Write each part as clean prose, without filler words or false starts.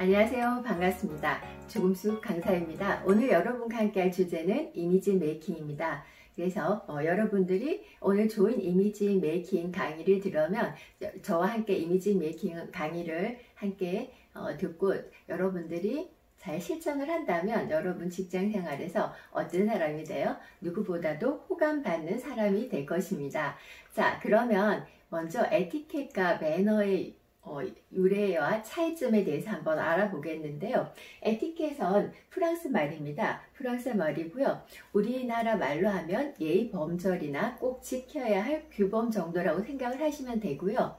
안녕하세요. 반갑습니다. 조금숙 강사입니다. 오늘 여러분과 함께 할 주제는 이미지 메이킹입니다. 그래서 여러분들이 오늘 좋은 이미지 메이킹 강의를 들으면 저와 함께 이미지 메이킹 강의를 함께 듣고 여러분들이 잘 실천을 한다면 여러분 직장 생활에서 어떤 사람이 돼요? 누구보다도 호감받는 사람이 될 것입니다. 자, 그러면 먼저 에티켓과 매너의 유래와 차이점에 대해서 한번 알아보겠는데요. 에티켓은 프랑스 말입니다. 프랑스 말이고요. 우리나라 말로 하면 예의 범절이나 꼭 지켜야 할 규범 정도라고 생각을 하시면 되고요.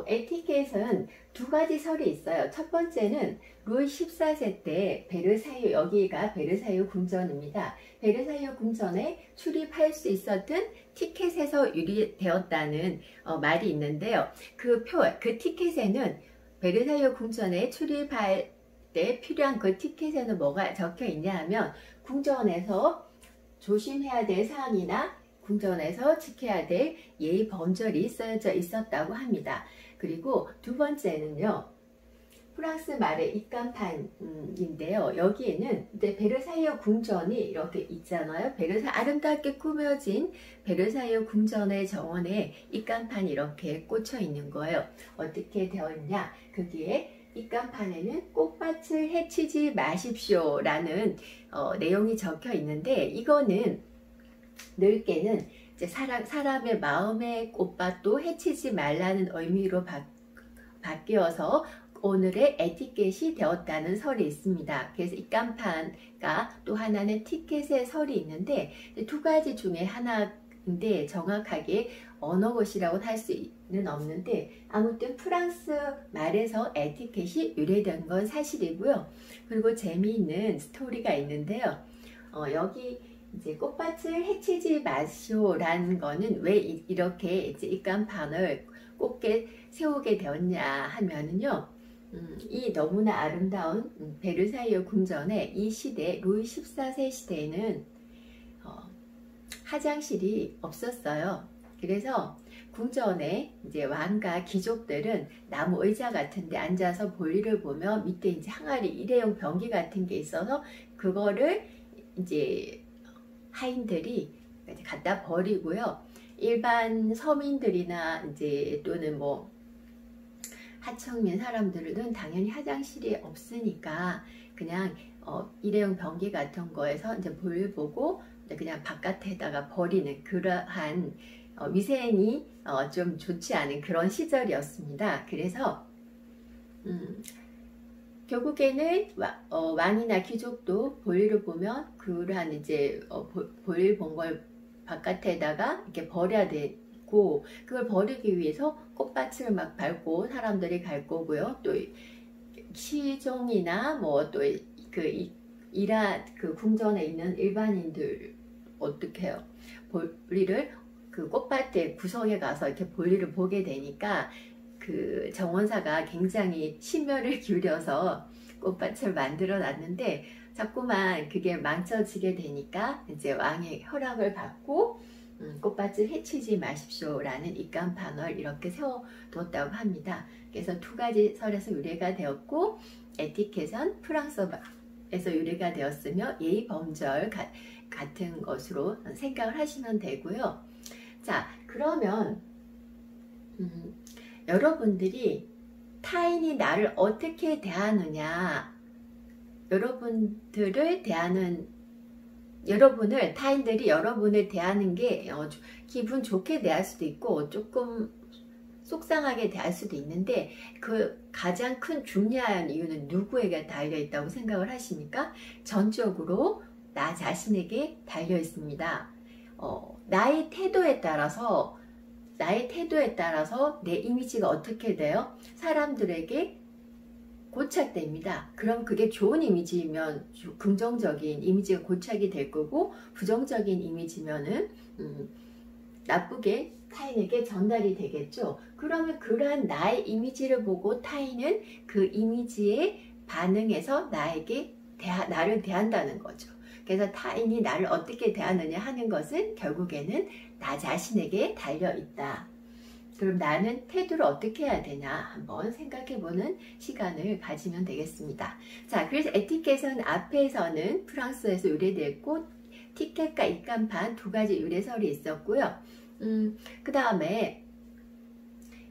에티켓은 두 가지 설이 있어요. 첫 번째는 루이 14세 때 베르사유, 여기가 베르사유 궁전입니다. 베르사유 궁전에 출입할 수 있었던 티켓에서 유래되었다는 말이 있는데요. 그 티켓에는 베르사유 궁전에 출입할 때 필요한 그 티켓에는 뭐가 적혀 있냐 하면 궁전에서 조심해야 될 사항이나 궁전에서 지켜야 될 예의 범절이 쓰여져 있었다고 합니다. 그리고 두 번째는요. 프랑스 말의 입간판인데요. 여기에는 이제 베르사유 궁전이 이렇게 있잖아요. 아름답게 꾸며진 베르사유 궁전의 정원에 입간판이 이렇게 꽂혀 있는 거예요. 어떻게 되어 있냐? 거기에 입간판에는 꽃밭을 해치지 마십시오 라는 내용이 적혀 있는데, 이거는 넓게는 이제 사람의 마음의 꽃밭도 해치지 말라는 의미로 바뀌어서 오늘의 에티켓이 되었다는 설이 있습니다. 그래서 입간판과 또 하나는 티켓의 설이 있는데, 두 가지 중에 하나인데 정확하게 어느 것이라고 할 수는 없는데, 아무튼 프랑스 말에서 에티켓이 유래된 건 사실이고요. 그리고 재미있는 스토리가 있는데요. 여기 이제 꽃밭을 해치지 마시오라는 거는 왜 이렇게 이제 입간판을 꽂게 세우게 되었냐 하면은요, 이 너무나 아름다운 베르사유 궁전의 이 시대, 루이 14세 시대에는 화장실이 없었어요. 그래서 궁전에 이제 왕과 귀족들은 나무 의자 같은 데 앉아서 볼일을 보며 밑에 이제 항아리 일회용 변기 같은 게 있어서 그거를 이제 하인들이 갖다 버리고요. 일반 서민들이나 이제 또는 뭐 하층민 사람들은 당연히 화장실이 없으니까 그냥 일회용 변기 같은 거에서 이제 볼일 보고 그냥 바깥에다가 버리는 그러한 위생이 좀 좋지 않은 그런 시절이었습니다. 그래서 결국에는 왕이나 귀족도 볼일을 보면 그러한 이제 볼일 본 걸 바깥에다가 이렇게 버려야 되고, 그걸 버리기 위해서 꽃밭을 막 밟고 사람들이 갈 거고요. 또 시종이나 뭐 또 그 궁전에 있는 일반인들 어떻게 해요? 볼일을 그 꽃밭의 구석에 가서 이렇게 볼일을 보게 되니까 그 정원사가 굉장히 심혈을 기울여서 꽃밭을 만들어 놨는데 자꾸만 그게 망쳐지게 되니까 이제 왕의 허락을 받고 꽃밭을 해치지 마십시오 라는 입간판을 이렇게 세워뒀다고 합니다. 그래서 두 가지 설에서 유래가 되었고, 에티켓은 프랑스에서 유래가 되었으며 예의 범절 같은 것으로 생각을 하시면 되고요. 자, 그러면 여러분들이 타인이 나를 어떻게 대하느냐, 타인들이 여러분을 대하는 게 기분 좋게 대할 수도 있고 조금 속상하게 대할 수도 있는데, 그 가장 큰 중요한 이유는 누구에게 달려 있다고 생각을 하십니까? 전적으로 나 자신에게 달려 있습니다. 나의 태도에 따라서 내 이미지가 어떻게 돼요? 사람들에게 고착됩니다. 그럼 그게 좋은 이미지면 긍정적인 이미지가 고착이 될 거고, 부정적인 이미지면은 나쁘게 타인에게 전달이 되겠죠. 그러면 그러한 나의 이미지를 보고 타인은 그 이미지에 반응해서 나를 대한다는 거죠. 그래서 타인이 나를 어떻게 대하느냐 하는 것은 결국에는 나 자신에게 달려 있다. 그럼 나는 태도를 어떻게 해야 되냐 한번 생각해보는 시간을 가지면 되겠습니다. 자, 그래서 에티켓은 앞에서는 프랑스에서 유래됐고 티켓과 입간판 두 가지 유래설이 있었고요. 그 다음에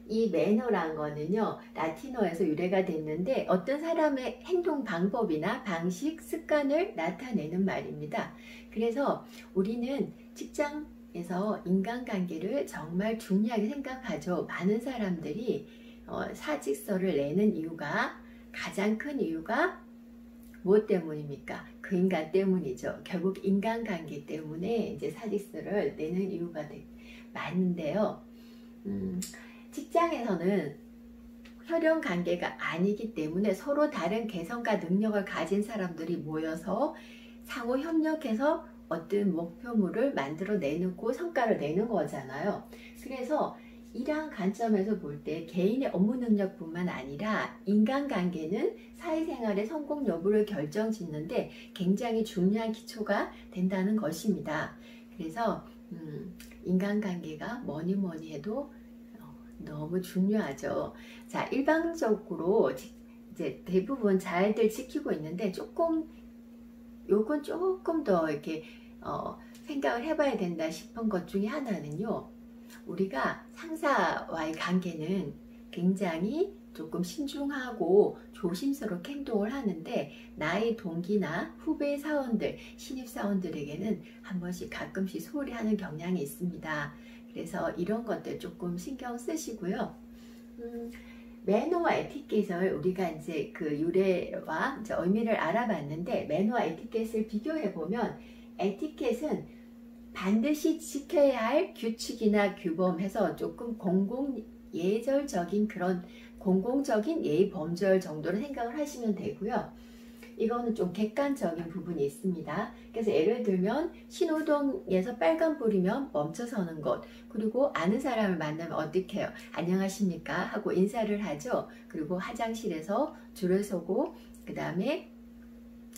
이 매너란 거는요, 라틴어에서 유래가 됐는데 어떤 사람의 행동 방법이나 방식, 습관을 나타내는 말입니다. 그래서 우리는 직장에서 인간관계를 정말 중요하게 생각하죠. 많은 사람들이 사직서를 내는 이유가, 가장 큰 이유가 무엇 때문입니까? 그 인간 때문이죠. 결국 인간관계 때문에 이제 사직서를 내는 이유가 많은데요. 직장에서는 혈연 관계가 아니기 때문에 서로 다른 개성과 능력을 가진 사람들이 모여서 상호 협력해서 어떤 목표물을 만들어내고 성과를 내는 거잖아요. 그래서 이러한 관점에서 볼 때 개인의 업무 능력뿐만 아니라 인간관계는 사회생활의 성공 여부를 결정짓는데 굉장히 중요한 기초가 된다는 것입니다. 그래서 인간관계가 뭐니 해도 너무 중요하죠. 자, 일반적으로 이제 대부분 잘들 지키고 있는데 요건 조금 더 이렇게 생각을 해봐야 된다 싶은 것 중에 하나는요. 우리가 상사와의 관계는 굉장히 조금 신중하고 조심스럽게 행동을 하는데 나의 동기나 후배 사원들, 신입 사원들에게는 한 번씩 가끔씩 소홀히 하는 경향이 있습니다. 그래서 이런 것들 조금 신경 쓰시고요. 매너와 에티켓을 우리가 이제 그 유래와 이제 의미를 알아봤는데 매너와 에티켓을 비교해 보면 에티켓은 반드시 지켜야 할 규칙이나 규범해서 조금 예절적인 그런 공공적인 예의 범절 정도로 생각을 하시면 되고요. 이거는 좀 객관적인 부분이 있습니다. 그래서 예를 들면 신호등에서 빨간불이면 멈춰서는 것, 그리고 아는 사람을 만나면 어떻게 해요? 안녕하십니까? 하고 인사를 하죠. 그리고 화장실에서 줄을 서고 그 다음에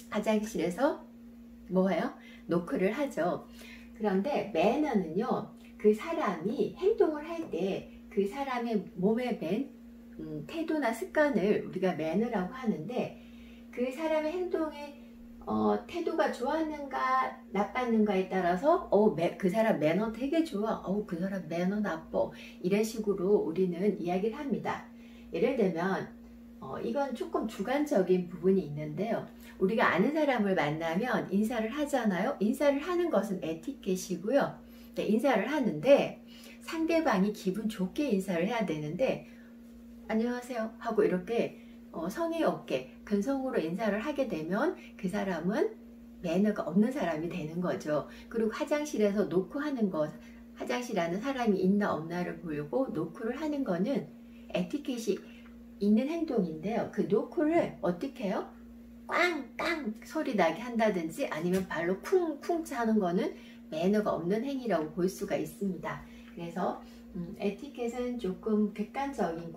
화장실에서 뭐해요? 노크를 하죠. 그런데 매너는요, 그 사람이 행동을 할 때 그 사람의 몸에 밴 태도나 습관을 우리가 매너라고 하는데 그 사람의 행동에 태도가 좋았는가 나빴는가에 따라서 그 사람 매너 되게 좋아, 그 사람 매너 나빠, 이런 식으로 우리는 이야기를 합니다. 예를 들면 이건 조금 주관적인 부분이 있는데요. 우리가 아는 사람을 만나면 인사를 하잖아요. 인사를 하는 것은 에티켓이고요. 인사를 하는데 상대방이 기분 좋게 인사를 해야 되는데 안녕하세요 하고 이렇게 성의 없게 근성으로 인사를 하게 되면 그 사람은 매너가 없는 사람이 되는 거죠. 그리고 화장실에서 노크하는 것, 화장실 안에 사람이 있나 없나를 보고 노크를 하는 거는 에티켓이 있는 행동인데요. 그 노크를 어떻게 해요? 꽝꽝 소리 나게 한다든지 아니면 발로 쿵쿵 차는 거는 매너가 없는 행위라고 볼 수가 있습니다. 그래서 에티켓은 조금 객관적인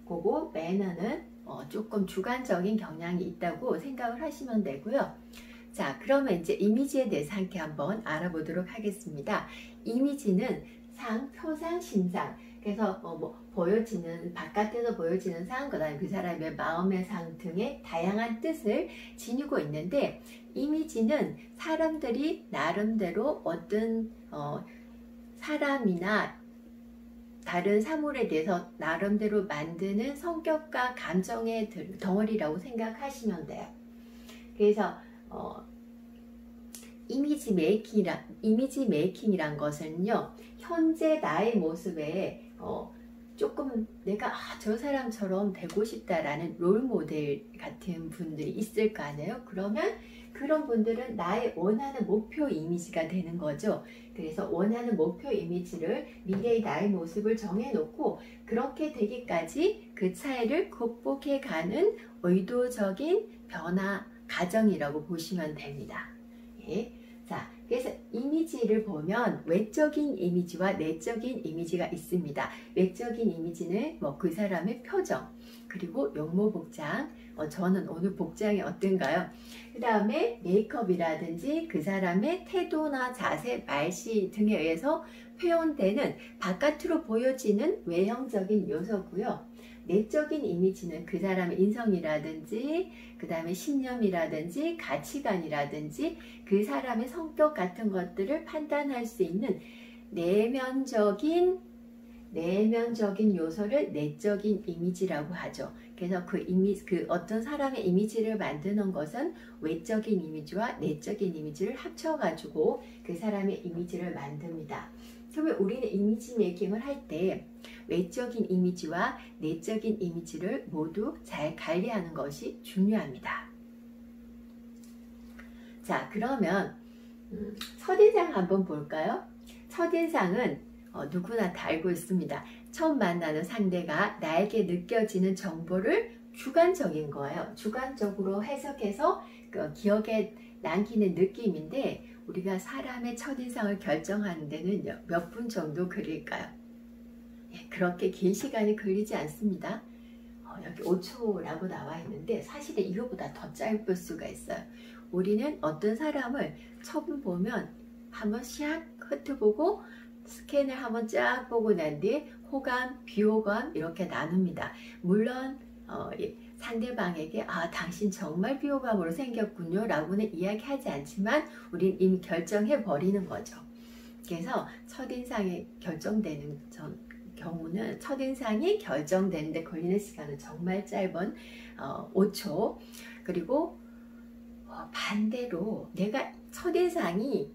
거고 매너는 조금 주관적인 경향이 있다고 생각을 하시면 되고요. 자, 그러면 이제 이미지에 대해서 함께 한번 알아보도록 하겠습니다. 이미지는 상, 표상, 심상. 그래서 보여지는 바깥에서 보여지는 상, 그다음에 그 사람의 마음의 상 등의 다양한 뜻을 지니고 있는데 이미지는 사람들이 나름대로 어떤 사람이나 다른 사물에 대해서 나름대로 만드는 성격과 감정의 덩어리라고 생각하시면 돼요. 그래서 이미지 메이킹이란 것은요, 현재 나의 모습에 조금 내가 저 사람처럼 되고 싶다라는 롤 모델 같은 분들이 있을 거 아니에요. 그러면 그런 분들은 나의 원하는 목표 이미지가 되는 거죠. 그래서 원하는 목표 이미지를 미래의 나의 모습을 정해놓고 그렇게 되기까지 그 차이를 극복해가는 의도적인 변화 과정이라고 보시면 됩니다. 예. 자, 그래서 이미지를 보면 외적인 이미지와 내적인 이미지가 있습니다. 외적인 이미지는 그 사람의 표정, 그리고 용모복장, 저는 오늘 복장이 어떤가요? 그 다음에 메이크업이라든지 그 사람의 태도나 자세, 말씨 등에 의해서 표현되는 바깥으로 보여지는 외형적인 요소고요. 내적인 이미지는 그 사람의 인성이라든지 그 다음에 신념이라든지 가치관이라든지 그 사람의 성격 같은 것들을 판단할 수 있는 내면적인 요소를 내적인 이미지라고 하죠. 그래서 그 어떤 사람의 이미지를 만드는 것은 외적인 이미지와 내적인 이미지를 합쳐가지고 그 사람의 이미지를 만듭니다. 그러면 우리는 이미지 메이킹을 할 때 외적인 이미지와 내적인 이미지를 모두 잘 관리하는 것이 중요합니다. 자, 그러면 첫인상 한번 볼까요? 첫인상은 누구나 다 알고 있습니다. 처음 만나는 상대가 나에게 느껴지는 정보를 주관적인 거예요. 주관적으로 해석해서 기억에 남기는 느낌인데 우리가 사람의 첫인상을 결정하는 데는 몇 분 정도 걸릴까요? 그렇게 긴 시간이 걸리지 않습니다. 여기 5초라고 나와 있는데 사실은 이거보다 더 짧을 수가 있어요. 우리는 어떤 사람을 처음 보면 한번 샥 훑어보고 스캔을 한번 쫙 보고 난 뒤에 호감, 비호감 이렇게 나눕니다. 물론 상대방에게 당신 정말 비호감으로 생겼군요 라고는 이야기하지 않지만 우린 이미 결정해 버리는 거죠. 그래서 첫인상이 결정되는 경우는 첫인상이 결정되는데 걸리는 시간은 정말 짧은 5초. 그리고 반대로 내가 첫인상이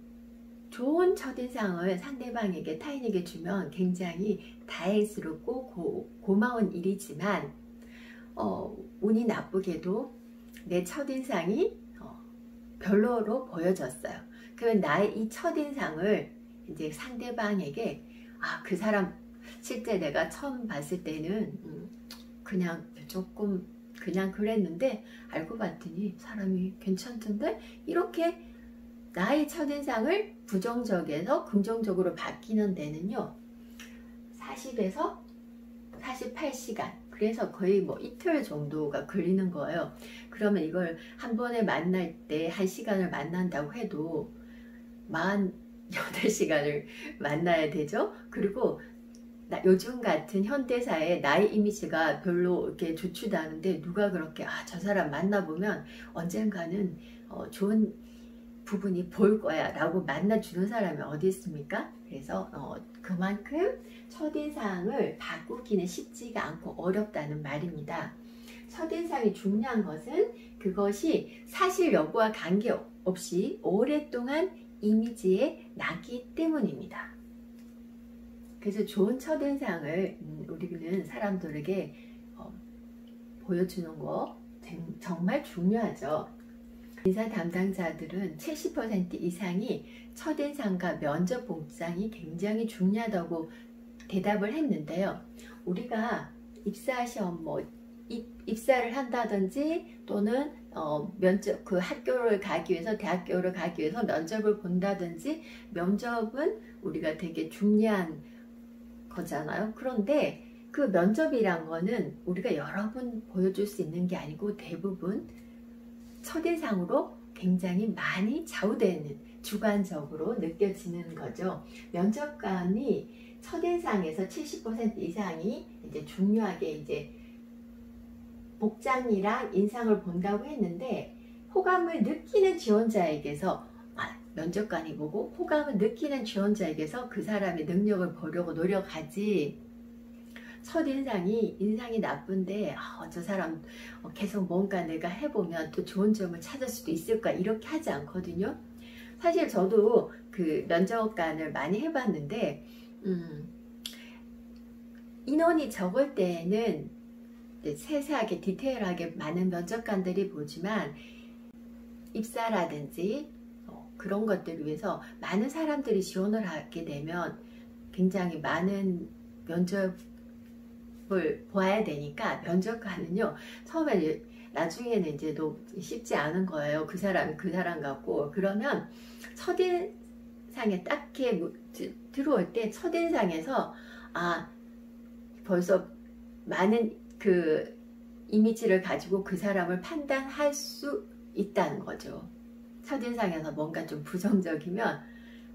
좋은 첫인상을 상대방에게 타인에게 주면 굉장히 다행스럽고 고마운 일이지만 운이 나쁘게도 내 첫인상이 별로로 보여졌어요. 그러면 나의 이 첫인상을 이제 상대방에게 그 사람 실제 내가 처음 봤을 때는 그냥 조금 그냥 그랬는데 알고 봤더니 사람이 괜찮던데 이렇게 나의 첫인상을 부정적에서 긍정적으로 바뀌는 데는요 40에서 48시간 그래서 거의 이틀 정도가 걸리는 거예요. 그러면 이걸 한 번에 만날 때 1시간을 만난다고 해도 48시간을 만나야 되죠. 그리고 요즘 같은 현대사에 나의 이미지가 별로 이렇게 좋지도 않은데 누가 그렇게 저 사람 만나보면 언젠가는 좋은 부분이 보일 거야 라고 만나주는 사람이 어디 있습니까? 그래서 그만큼 첫인상을 바꾸기는 쉽지가 않고 어렵다는 말입니다. 첫인상이 중요한 것은 그것이 사실 여부와 관계없이 오랫동안 이미지에 남기 때문입니다. 그래서 좋은 첫인상을 우리는 사람들에게 보여주는 거 정말 중요하죠. 인사 담당자들은 70% 이상이 첫인상과 면접 복장이 굉장히 중요하다고 대답을 했는데요. 우리가 입사시험 입사를 한다든지 또는 면접 학교를 가기 위해서 대학교를 가기 위해서 면접을 본다든지 면접은 우리가 되게 중요한 거잖아요. 그런데 그 면접이란 거는 우리가 여러 번 보여줄 수 있는 게 아니고 대부분 첫인상으로 굉장히 많이 좌우되는 주관적으로 느껴지는 거죠. 면접관이 첫인상에서 70% 이상이 이제 중요하게 이제 복장이랑 인상을 본다고 했는데 호감을 느끼는 지원자에게서 면접관이 보고 호감을 느끼는 지원자에게서 그 사람의 능력을 보려고 노력하지 첫인상이 인상이 나쁜데 저 사람 계속 뭔가 내가 해보면 또 좋은 점을 찾을 수도 있을까 이렇게 하지 않거든요. 사실 저도 그 면접관을 많이 해봤는데 인원이 적을 때에는 세세하게 디테일하게 많은 면접관들이 보지만 입사라든지 그런 것들을 위해서 많은 사람들이 지원을 하게 되면 굉장히 많은 면접을 보아야 되니까 면접관은요 처음에 나중에는 이제 쉽지 않은 거예요. 그 사람이 그 사람 같고 그러면 첫인상에 딱히 들어올 때 첫인상에서 벌써 많은 그 이미지를 가지고 그 사람을 판단할 수 있다는 거죠. 첫인상에서 뭔가 좀 부정적이면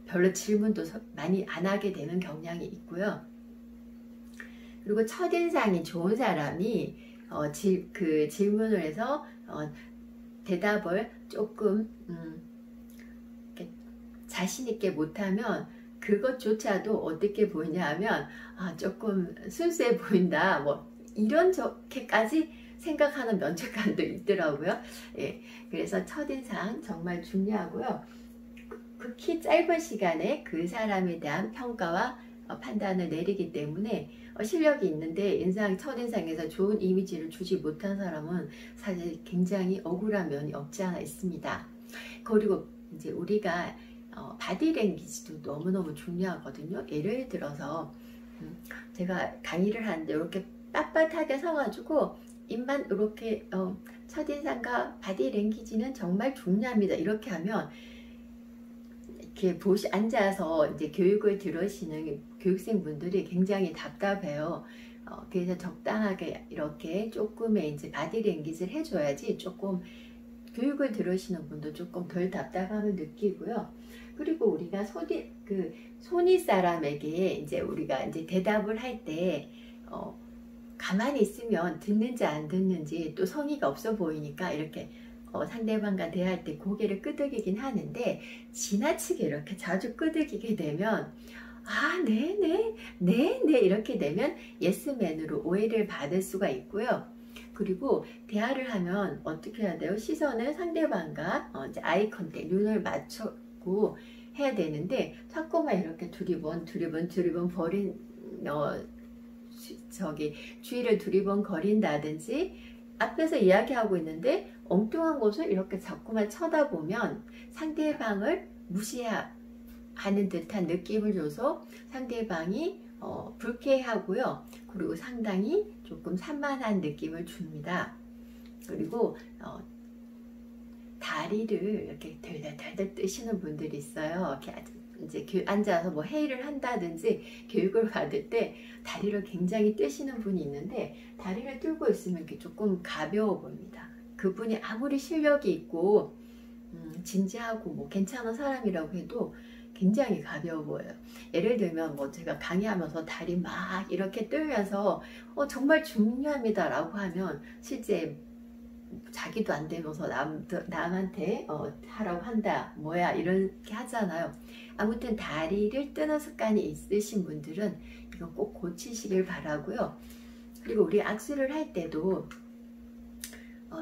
별로 질문도 많이 안 하게 되는 경향이 있고요. 그리고 첫인상이 좋은 사람이 그 질문을 해서 대답을 조금 자신 있게 못하면 그것조차도 어떻게 보이냐 하면 조금 순수해 보인다 뭐 이런 저렇게까지 생각하는 면접관도 있더라고요. 예, 그래서 첫인상 정말 중요하고요. 극히 짧은 시간에 그 사람에 대한 평가와 판단을 내리기 때문에 실력이 있는데 첫인상에서 좋은 이미지를 주지 못한 사람은 사실 굉장히 억울한 면이 없지 않아 있습니다. 그리고 이제 우리가 바디랭귀지도 너무너무 중요하거든요. 예를 들어서 제가 강의를 하는데 이렇게 빳빳하게 서가지고 입만 이렇게 첫인상과 바디랭귀지는 정말 중요합니다. 이렇게 하면 이렇게 앉아서 이제 교육을 들으시는 교육생분들이 굉장히 답답해요. 그래서 적당하게 이렇게 조금의 이제 바디랭귀지를 해줘야지 조금 교육을 들으시는 분도 조금 덜 답답함을 느끼고요. 그리고 우리가 손윗 사람에게 이제 우리가 이제 대답을 할 때 가만히 있으면 듣는지 안 듣는지 또 성의가 없어 보이니까 이렇게 상대방과 대화할 때 고개를 끄덕이긴 하는데 지나치게 이렇게 자주 끄덕이게 되면 네네 이렇게 되면 예스맨으로 오해를 받을 수가 있고요. 그리고 대화를 하면 어떻게 해야 돼요? 시선을 상대방과 이제 아이 컨택, 눈을 맞추고 해야 되는데 자꾸만 이렇게 두리번 주위를 두리번거린다든지 앞에서 이야기하고 있는데 엉뚱한 곳을 이렇게 자꾸만 쳐다보면 상대방을 무시하는 듯한 느낌을 줘서 상대방이 불쾌하고요. 그리고 상당히 조금 산만한 느낌을 줍니다. 그리고 다리를 이렇게 덜덜덜 뜨시는 분들이 있어요. 이렇게 이제 앉아서 뭐 회의를 한다든지 교육을 받을 때 다리를 굉장히 뜨시는 분이 있는데 다리를 들고 있으면 이렇게 조금 가벼워 보입니다. 그분이 아무리 실력이 있고 진지하고 뭐 괜찮은 사람이라고 해도 굉장히 가벼워 보여요. 예를 들면 뭐 제가 강의하면서 다리 막 이렇게 떨면서 정말 중요합니다 라고 하면 실제 자기도 안 되면서 남한테 하라고 한다 뭐야 이렇게 하잖아요. 아무튼 다리를 뜨는 습관이 있으신 분들은 이건 꼭 고치시길 바라고요. 그리고 우리 악수를 할 때도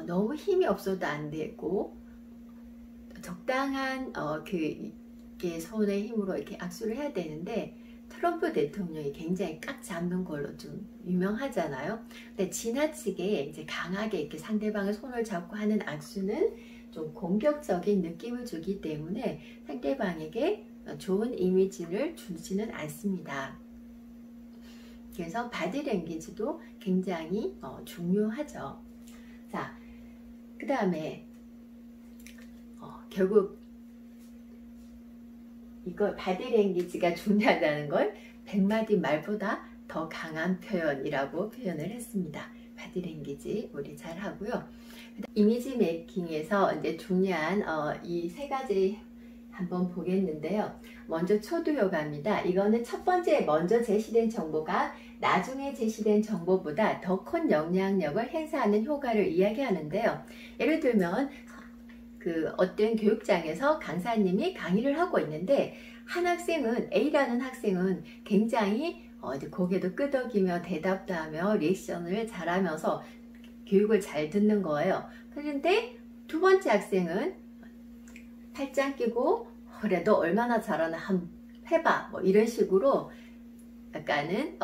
너무 힘이 없어도 안 되고 적당한 손의 힘으로 이렇게 악수를 해야 되는데 트럼프 대통령이 굉장히 꽉 잡는 걸로 좀 유명하잖아요. 근데 지나치게 이제 강하게 이렇게 상대방의 손을 잡고 하는 악수는 좀 공격적인 느낌을 주기 때문에 상대방에게 좋은 이미지를 주지는 않습니다. 그래서 바디랭귀지도 굉장히 중요하죠. 자, 그 다음에 결국 이걸 바디랭귀지가 중요하다는 걸 100마디 말보다 더 강한 표현이라고 표현을 했습니다. 바디랭귀지 우리 잘 하고요. 이미지 메이킹에서 이제 중요한 이 세 가지 한번 보겠는데요. 먼저 초두효과입니다. 이거는 첫 번째 먼저 제시된 정보가 나중에 제시된 정보보다 더 큰 영향력을 행사하는 효과를 이야기하는데요. 예를 들면 어떤 교육장에서 강사님이 강의를 하고 있는데 한 학생은 A라는 학생은 굉장히 고개도 끄덕이며 대답도 하며 리액션을 잘하면서 교육을 잘 듣는 거예요. 그런데 두 번째 학생은 팔짱 끼고 그래도 얼마나 잘하나 한번 해봐 뭐 이런 식으로 약간은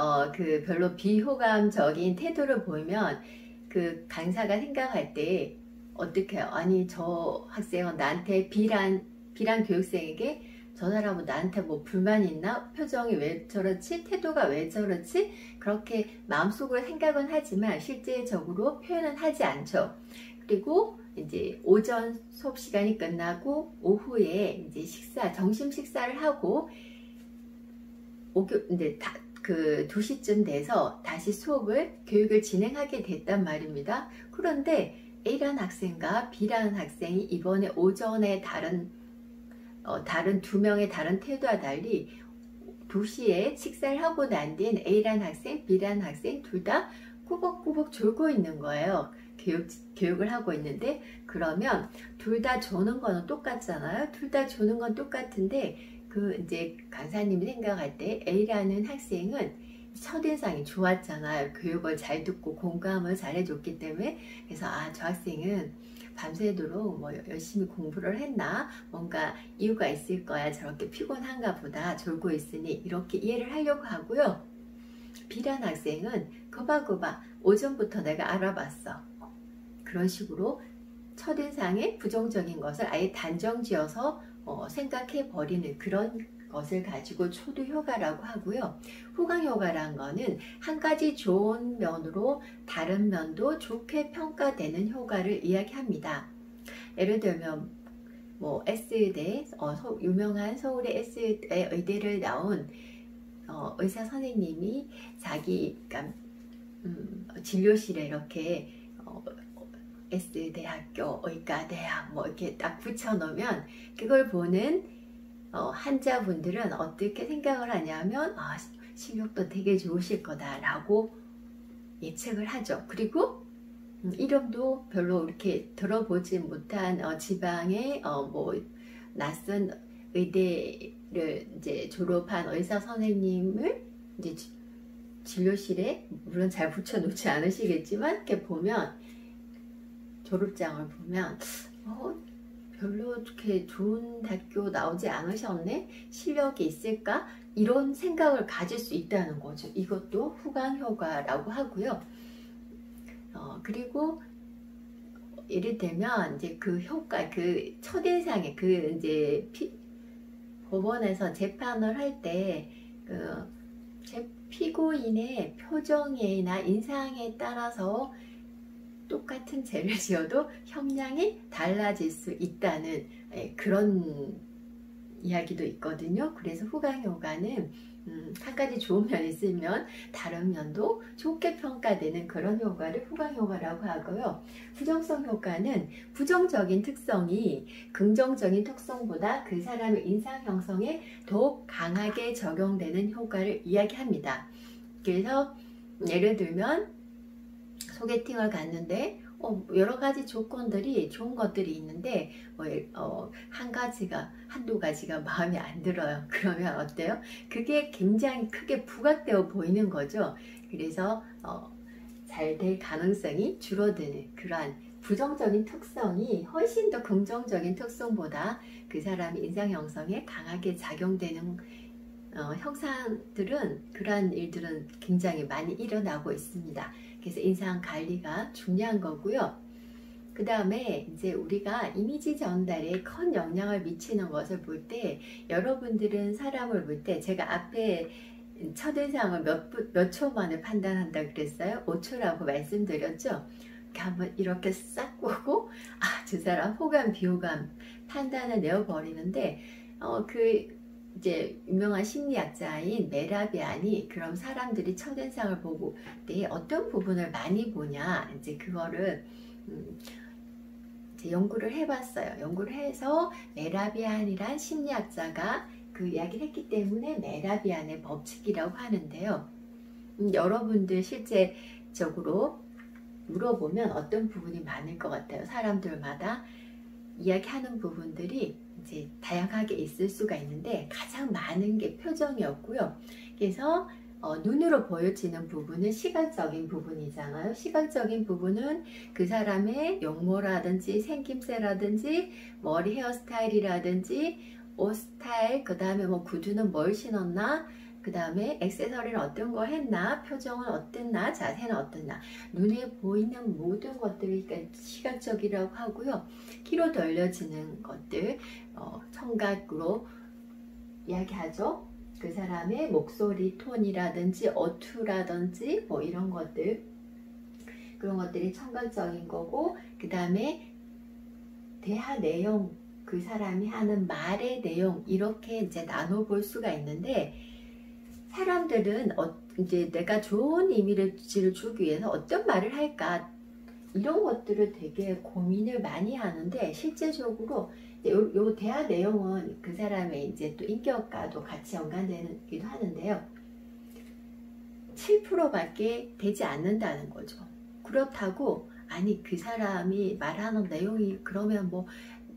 별로 비호감적인 태도를 보이면 그 강사가 생각할 때 어떻게 해요? 아니 저 학생은 나한테 B란 교육생에게 저 사람은 나한테 뭐 불만이 있나? 표정이 왜 저렇지? 태도가 왜 저렇지? 그렇게 마음속으로 생각은 하지만 실제적으로 표현은 하지 않죠. 그리고 이제 오전 수업 시간이 끝나고 오후에 이제 점심 식사를 하고 이제 그 2시쯤 돼서 다시 교육을 진행하게 됐단 말입니다. 그런데 A라는 학생과 B라는 학생이 이번에 오전에 다른 2명의 다른 태도와 달리 2시에 식사를 하고 난 뒤엔 A라는 학생, B라는 학생 둘 다 꾸벅꾸벅 졸고 있는 거예요. 교육을 하고 있는데, 그러면 둘 다 조는 거는 똑같잖아요. 둘 다 조는 건 똑같은데, 이제 강사님이 생각할 때 A라는 학생은 첫인상이 좋았잖아요. 교육을 잘 듣고 공감을 잘 해줬기 때문에. 그래서 저 학생은 밤새도록 뭐 열심히 공부를 했나, 뭔가 이유가 있을 거야, 저렇게 피곤한가 보다, 졸고 있으니, 이렇게 이해를 하려고 하고요. B라는 학생은 거봐거봐 오전부터 내가 알아봤어, 그런 식으로 첫인상의 부정적인 것을 아예 단정지어서 생각해 버리는 그런 것을 가지고 초두효과라고 하고요. 후광효과라는 거는 한 가지 좋은 면으로 다른 면도 좋게 평가되는 효과를 이야기합니다. 예를 들면 뭐 S대, 유명한 서울의 S대 의대를 나온 의사 선생님이 자기가 진료실에 이렇게 S대학교 의과대학 뭐 이렇게 딱 붙여놓으면, 그걸 보는 환자분들은 어떻게 생각을 하냐면 실력도 되게 좋으실 거다라고 예측을 하죠. 그리고 이름도 별로 이렇게 들어보지 못한 지방의 뭐 낯선 의대를 이제 졸업한 의사 선생님을 이제 진료실에 물론 잘 붙여놓지 않으시겠지만 이렇게 보면, 졸업장을 보면 별로 이렇게 좋은 대학교 나오지 않으셨네? 실력이 있을까? 이런 생각을 가질 수 있다는 거죠. 이것도 후광효과라고 하고요. 그리고 예를 들면 이제 그 효과, 그 첫인상에 이제 법원에서 재판을 할 때 피고인의 표정이나 인상에 따라서 똑같은 죄를 지어도 형량이 달라질 수 있다는 그런 이야기도 있거든요. 그래서 후광효과는 한 가지 좋은 면이 있으면 다른 면도 좋게 평가되는 그런 효과를 후광효과라고 하고요. 부정성 효과는 부정적인 특성이 긍정적인 특성보다 그 사람의 인상 형성에 더욱 강하게 적용되는 효과를 이야기합니다. 그래서 예를 들면 소개팅을 갔는데 여러 가지 조건들이 좋은 것들이 있는데 한두 가지가 마음에 안 들어요. 그러면 어때요? 그게 굉장히 크게 부각되어 보이는 거죠. 그래서 잘 될 가능성이 줄어드는 그러한 부정적인 특성이 훨씬 더 긍정적인 특성보다 그 사람의 인상 형성에 강하게 작용되는 형상들은, 그러한 일들은 굉장히 많이 일어나고 있습니다. 그래서 인상 관리가 중요한 거고요. 그 다음에 이제 우리가 이미지 전달에 큰 영향을 미치는 것을 볼 때, 여러분들은 사람을 볼 때, 제가 앞에 첫인상을 몇 초 만에 판단한다 그랬어요? 5초라고 말씀드렸죠? 한번 이렇게 싹 보고 저 사람 호감, 비호감 판단을 내어버리는데, 이제 유명한 심리학자인 메라비안이 그럼 사람들이 첫인상을 보고 내 어떤 부분을 많이 보냐, 이제 그거를 이제 연구를 해봤어요. 연구를 해서 메라비안이란 심리학자가 그 이야기를 했기 때문에 메라비안의 법칙이라고 하는데요. 여러분들 실제적으로 물어보면 어떤 부분이 많을 것 같아요. 사람들마다 이야기하는 부분들이 이제 다양하게 있을 수가 있는데, 가장 많은 게 표정이었고요. 그래서 눈으로 보여지는 부분은 시각적인 부분이잖아요. 시각적인 부분은 그 사람의 용모라든지 생김새라든지 머리 헤어스타일이라든지 옷 스타일, 그 다음에 뭐 구두는 뭘 신었나, 그 다음에 액세서리는 어떤 거 했나, 표정은 어땠나, 자세는 어땠나, 눈에 보이는 모든 것들이 시각적이라고 하고요. 귀로 들려지는 것들, 청각으로 이야기하죠. 그 사람의 목소리 톤이라든지 어투라든지 뭐 이런 것들, 그런 것들이 청각적인 거고, 그 다음에 대화 내용, 그 사람이 하는 말의 내용, 이렇게 이제 나눠볼 수가 있는데, 사람들은 이제 내가 좋은 이미지를 주기 위해서 어떤 말을 할까, 이런 것들을 되게 고민을 많이 하는데, 실제적으로 요 대화 내용은 그 사람의 이제 또 인격과도 같이 연관되기도 하는데요. 7%밖에 되지 않는다는 거죠. 그렇다고 아니 그 사람이 말하는 내용이 그러면 뭐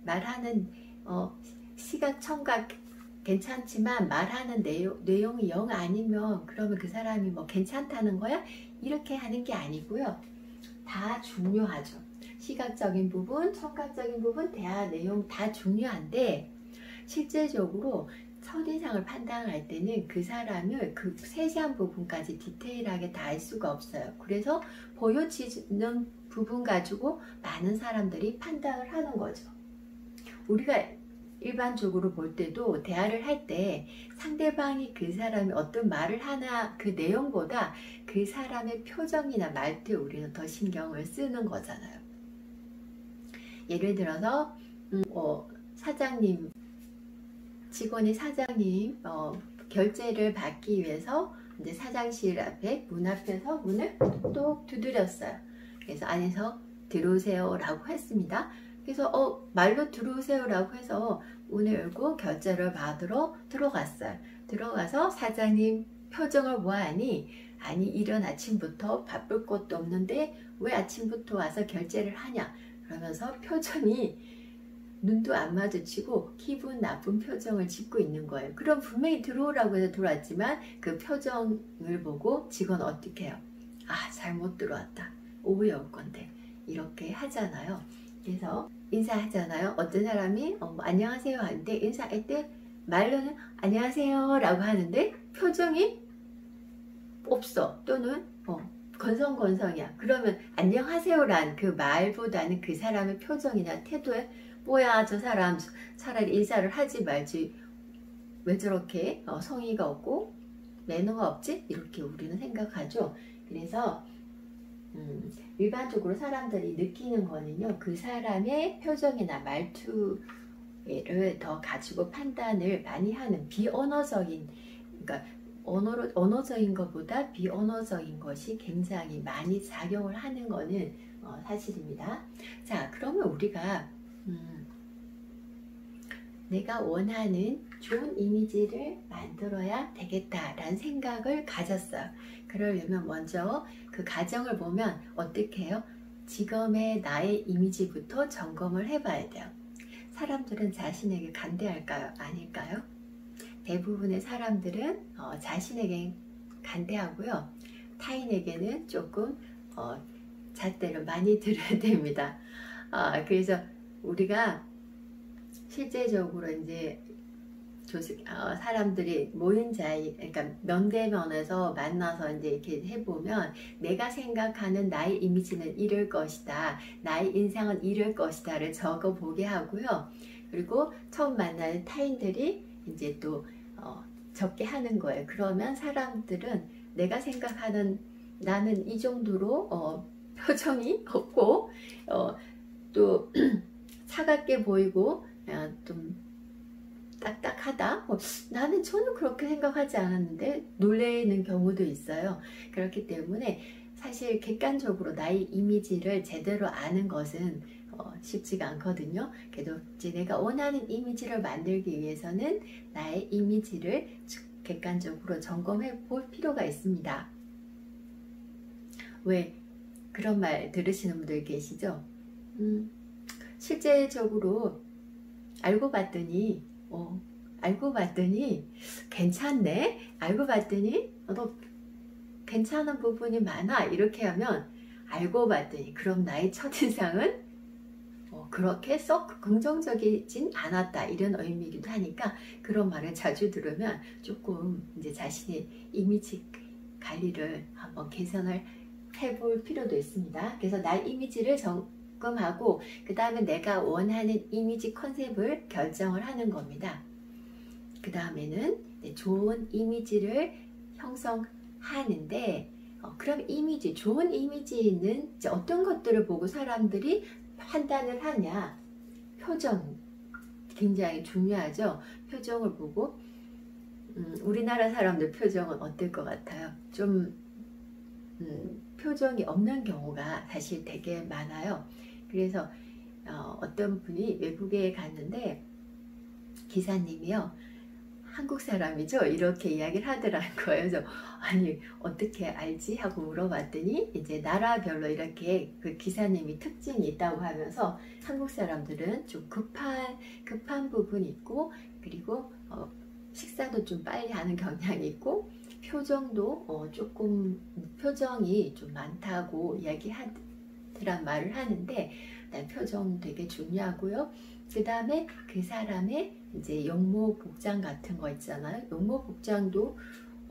말하는 시각 청각 괜찮지만 말하는 내용이 영 아니면 그러면 그 사람이 뭐 괜찮다는 거야? 이렇게 하는 게 아니고요. 다 중요하죠. 시각적인 부분, 청각적인 부분, 대화 내용 다 중요한데, 실제적으로 첫인상을 판단할 때는 그 사람을 그 세세한 부분까지 디테일하게 다 알 수가 없어요. 그래서 보여지는 부분 가지고 많은 사람들이 판단을 하는 거죠. 우리가 일반적으로 볼 때도 대화를 할 때 상대방이 그 사람이 어떤 말을 하나 그 내용보다 그 사람의 표정이나 말투에 우리는 더 신경을 쓰는 거잖아요. 예를 들어서 사장님, 직원이 사장님 결제를 받기 위해서 이제 사장실 앞에 문 앞에서 문을 똑 두드렸어요. 그래서 안에서 들어오세요 라고 했습니다. 그래서 말로 들어오세요 라고 해서 문을 열고 결제를 받으러 들어갔어요. 들어가서 사장님 표정을 보아하니, 아니 이른 아침부터 바쁠 것도 없는데 왜 아침부터 와서 결제를 하냐, 그러면서 표정이 눈도 안 마주치고 기분 나쁜 표정을 짓고 있는 거예요. 그럼 분명히 들어오라고 해서 들어왔지만 그 표정을 보고 직원 어떻게 해요? 아, 잘못 들어왔다, 오후에 올 건데, 이렇게 하잖아요. 그래서 인사하잖아요. 어떤 사람이 안녕하세요 하는데 인사할 때 말로는 안녕하세요 라고 하는데 표정이 없어, 또는 건성건성이야. 그러면 안녕하세요란 그 말보다는 그 사람의 표정이나 태도에 뭐야 저 사람 차라리 인사를 하지 말지 왜 저렇게 성의가 없고 매너가 없지? 이렇게 우리는 생각하죠. 그래서 일반적으로 사람들이 느끼는 거는요, 그 사람의 표정이나 말투를 더 가지고 판단을 많이 하는 비언어적인, 그러니까 언어적인 것보다 비언어적인 것이 굉장히 많이 작용을 하는 거는 사실입니다. 자, 그러면 우리가 내가 원하는 좋은 이미지를 만들어야 되겠다라는 생각을 가졌어요. 그러려면 먼저 그 가정을 보면 어떻게 해요? 지금의 나의 이미지부터 점검을 해봐야 돼요. 사람들은 자신에게 간대할까요? 아닐까요? 대부분의 사람들은 자신에게 간대하고요. 타인에게는 조금 잣대를 많이 들어야 됩니다. 그래서 우리가 실제적으로 이제 사람들이 모인 자리, 그러니까 면대면에서 만나서 이제 이렇게 해보면 내가 생각하는 나의 이미지는 이럴 것이다, 나의 인상은 이럴 것이다를 적어보게 하고요. 그리고 처음 만나는 타인들이 이제 또 적게 하는 거예요. 그러면 사람들은 내가 생각하는 나는 이 정도로 표정이 없고 또 차갑게 보이고 좀 딱딱하다, 나는 전혀 그렇게 생각하지 않았는데 놀래는 경우도 있어요. 그렇기 때문에 사실 객관적으로 나의 이미지를 제대로 아는 것은 쉽지가 않거든요. 그래도 이제 내가 원하는 이미지를 만들기 위해서는 나의 이미지를 객관적으로 점검해 볼 필요가 있습니다. 왜 그런 말 들으시는 분들 계시죠? 실제적으로 알고 봤더니 괜찮네, 알고 봤더니 너 괜찮은 부분이 많아, 이렇게 하면 알고 봤더니 그럼 나의 첫인상은 그렇게 썩 긍정적이진 않았다, 이런 의미이기도 하니까 그런 말을 자주 들으면 조금 이제 자신의 이미지 관리를 한번 개선을 해볼 필요도 있습니다. 그래서 나의 이미지를 점검하고 그 다음에 내가 원하는 이미지 컨셉을 결정을 하는 겁니다. 그 다음에는 좋은 이미지를 형성하는데 그럼 좋은 이미지는 이제 어떤 것들을 보고 사람들이 판단을 하냐? 표정 굉장히 중요하죠. 표정을 보고 우리나라 사람들 표정은 어떨 것 같아요? 좀 표정이 없는 경우가 사실 되게 많아요. 그래서 어떤 분이 외국에 갔는데 기사님이요, 한국 사람이죠? 이렇게 이야기를 하더라는 거예요. 그래서 아니 어떻게 알지? 하고 물어봤더니 이제 나라별로 이렇게 그 기사님이 특징이 있다고 하면서 한국 사람들은 좀 급한 부분이 있고, 그리고 식사도 좀 빨리 하는 경향이 있고, 표정도 조금 표정이 좀 많다고 이야기하더란 말을 하는데, 표정 되게 중요하고요. 그 다음에 그 사람의 이제 용모 복장 같은 거 있잖아요. 용모 복장도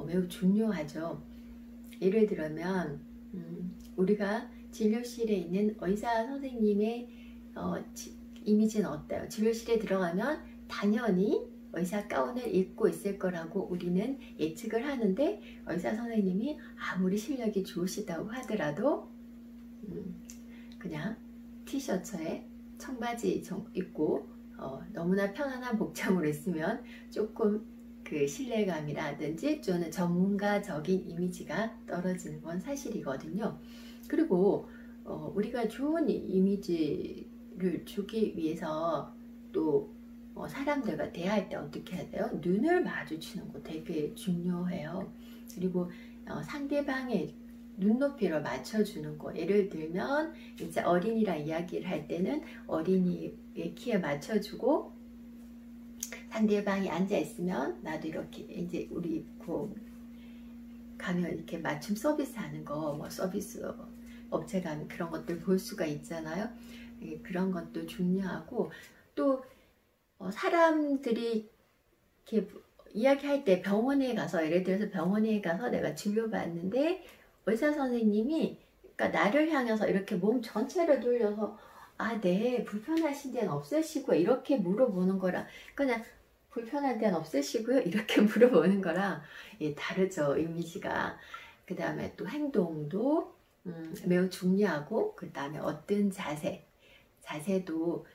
매우 중요하죠. 예를 들면 우리가 진료실에 있는 의사 선생님의 이미지는 어때요? 진료실에 들어가면 당연히 의사 가운을 입고 있을 거라고 우리는 예측을 하는데, 의사 선생님이 아무리 실력이 좋으시다고 하더라도 그냥 티셔츠에 청바지 입고 너무나 편안한 복장으로 있으면 조금 그 신뢰감이라든지 또는 전문가적인 이미지가 떨어지는 건 사실이거든요. 그리고 우리가 좋은 이미지를 주기 위해서 또 사람들과 대화할 때 어떻게 해야 돼요? 눈을 마주치는 거 되게 중요해요. 그리고 상대방의 눈높이를 맞춰주는 거. 예를 들면 이제 어린이랑 이야기를 할 때는 어린이의 키에 맞춰주고, 상대방이 앉아 있으면 나도 이렇게 이제 우리 가면 이렇게 맞춤 서비스 하는 거, 뭐 서비스 업체 가면 그런 것들 볼 수가 있잖아요. 그런 것도 중요하고, 또 사람들이 이렇게 이야기할 때 병원에 가서, 예를 들어서 병원에 가서 내가 진료받는데 의사 선생님이 그러니까 나를 향해서 이렇게 몸 전체를 돌려서 네, 불편하신 데는 없으시고요, 이렇게 물어보는 거랑, 그냥 불편한 데는 없으시고요, 이렇게 물어보는 거랑 다르죠, 이미지가. 그 다음에 또 행동도 매우 중요하고, 그 다음에 어떤 자세도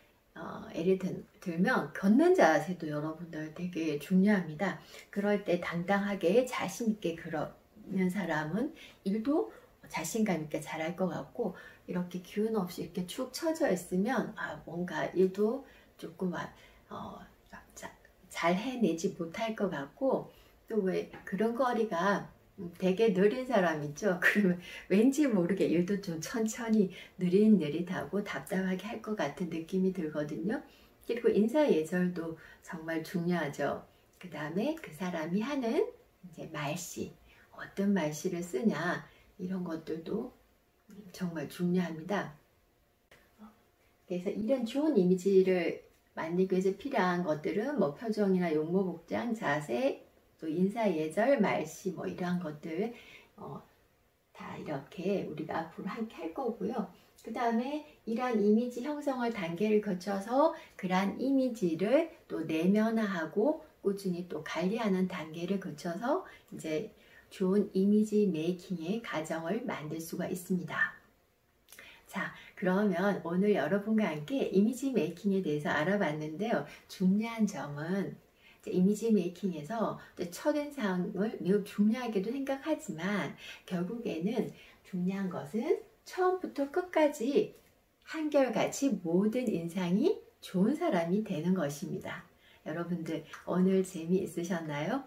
예를 들면 걷는 자세도 여러분들 되게 중요합니다. 그럴 때 당당하게 자신 있게 그러는 사람은 일도 자신감 있게 잘할 것 같고, 이렇게 기운 없이 이렇게 축 처져 있으면 뭔가 일도 조금 잘 해내지 못할 것 같고, 또 왜 그런 거리가 되게 느린 사람 있죠? 그러면 왠지 모르게 일도 좀 천천히 느릿느릿하고 답답하게 할 것 같은 느낌이 들거든요. 그리고 인사 예절도 정말 중요하죠. 그 다음에 그 사람이 하는 이제 말씨, 어떤 말씨를 쓰냐, 이런 것들도 정말 중요합니다. 그래서 이런 좋은 이미지를 만들기 위해서 필요한 것들은 뭐 표정이나 용모 복장, 자세, 또 인사 예절, 말씨, 뭐 이러한 것들 다 이렇게 우리가 앞으로 함께 할 거고요. 그 다음에 이러한 이미지 형성을 단계를 거쳐서 그러한 이미지를 또 내면화하고 꾸준히 또 관리하는 단계를 거쳐서 이제 좋은 이미지 메이킹의 과정을 만들 수가 있습니다. 자, 그러면 오늘 여러분과 함께 이미지 메이킹에 대해서 알아봤는데요. 중요한 점은 이미지 메이킹에서 첫인상을 매우 중요하게도 생각하지만, 결국에는 중요한 것은 처음부터 끝까지 한결같이 모든 인상이 좋은 사람이 되는 것입니다. 여러분들 오늘 재미있으셨나요?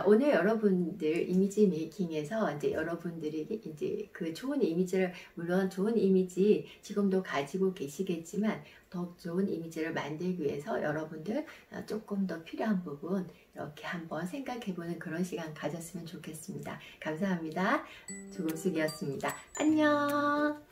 오늘 여러분들 이미지 메이킹에서 이제 여러분들이 이제 그 좋은 이미지를, 물론 좋은 이미지 지금도 가지고 계시겠지만, 더 좋은 이미지를 만들기 위해서 여러분들 조금 더 필요한 부분 이렇게 한번 생각해보는 그런 시간 가졌으면 좋겠습니다. 감사합니다. 조금숙이었습니다. 안녕.